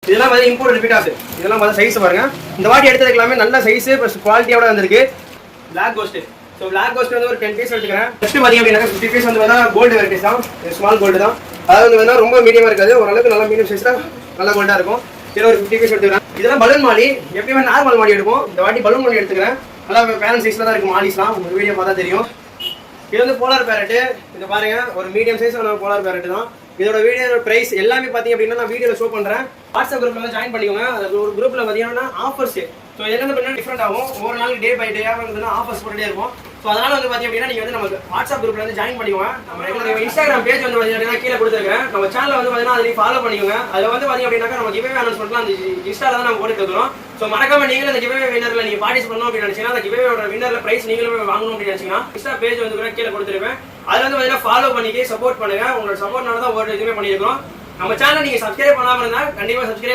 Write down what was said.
இதெல்லாம் வந்து இம்போர்ட் ரிப்பீட்டாஸ். இதெல்லாம் வந்து சைஸ் பாருங்க. இந்த வாட்டி எடுத்ததுக்கு எல்லாமே நல்ல சைஸ் ப்ளஸ் குவாலிட்டியோட வந்திருக்கு. Black ghost. So black ghost வந்து ஒரு 10 பீஸ் எடுத்துக்கிறேன். ஃபர்ஸ்ட் பார்த்தீங்க அப்படின்னா 50 பீஸ் வந்து பார்த்தா கோல்டு வெரைட்டிஸ் தான். ஸ்மால் கோல்டு தான். அதாவது வந்து ரொம்ப மீடியமாக இருக்காது, ஓரளவுக்கு நல்லா மீடியம் சைஸில் நல்ல கோல்டாக இருக்கும். இதில் ஒரு 50 பீஸ் எடுத்துக்கிறேன். இதெல்லாம் பலூன் மாலி. எப்பயுமே நார்மல் மாலி எடுப்போம், இந்த வாட்டி பலூன் மாலி எடுத்துக்கிறேன். நல்லா பேரண்ட் சைஸில் தான் இருக்குது மாலிஸ்லாம். உங்களுக்கு வீடியோ பார்த்தா தெரியும். இது வந்து போலார் பேரட்டு. இதை பாருங்க, ஒரு மீடியம் சைஸ் போலார் பேரட்டு தான். இதோட வீடியோ பிரைஸ் எல்லாமே பார்த்தீங்க அப்படின்னா நான் வீடியோவில் ஷோ பண்ணுறேன். வாட்ஸ்அப் குரூப்ல வந்து ஜாயின் பண்ணிக்கோங்க. அது ஒரு குரூப்ல பார்த்தீங்கன்னா ஆஃபர்ஸ். ஸோ இதெல்லாம் பார்த்தீங்கன்னா டிஃப்ரெண்ட் ஆகும். ஒவ்வொரு நாள் டே பை டேயாக வந்து ஆஃபர்ஸ் போட்டுட்டே இருக்கும். ஸோ அதனால வந்து பார்த்தீங்க அப்படின்னா நீங்கள் வந்து நமக்கு வாட்ஸ்அப் குரூப்ல வந்து ஜாயின் பண்ணிக்கோங்க. நம்ம இன்ஸ்டாகிராம் பேஜ் வந்து பார்த்தீங்கன்னா கீழே கொடுத்துருக்கேன். நம்ம சேனல் வந்து பார்த்தீங்கன்னா அதில் ஃபாலோ பண்ணிக்கோங்க. அதில் வந்து பார்த்தீங்க அப்படின்னா நம்ம கிவ்வே அனௌன்ஸ்மெண்ட்லாம் அந்த இன்ஸ்டால தான் நம்ம போட்டு இருக்கிறோம். ஸோ மறக்காம நீங்களும் அந்த கிவ்வே வின்னர்ல நீங்கள் பார்ட்டிசிபேட் பண்ணணும் அப்படின்னு நினைச்சீங்கன்னா அந்த கிவ்வேயோட வின்னர்ல பிரைஸ் நீங்களும் வாங்கணும் அப்படின்னு நினைச்சீங்கன்னா இன்ஸ்டா பேஜ் வந்து கீழே கொடுத்துருப்பேன். அதில் வந்து பார்த்தீங்கன்னா ஃபாலோ பண்ணிக்கி சப்போர்ட் பண்ணுங்க. உங்களோட சப்போர்ட்னால தான் ஒரு இதுவுமே பண்ணியிருக்கிறோம். நம்ம சேனல் நீங்கள் சப்ஸ்கிரைப் பண்ணாமல் இருந்தால் கண்டிப்பாக சப்ஸ்கிரைப்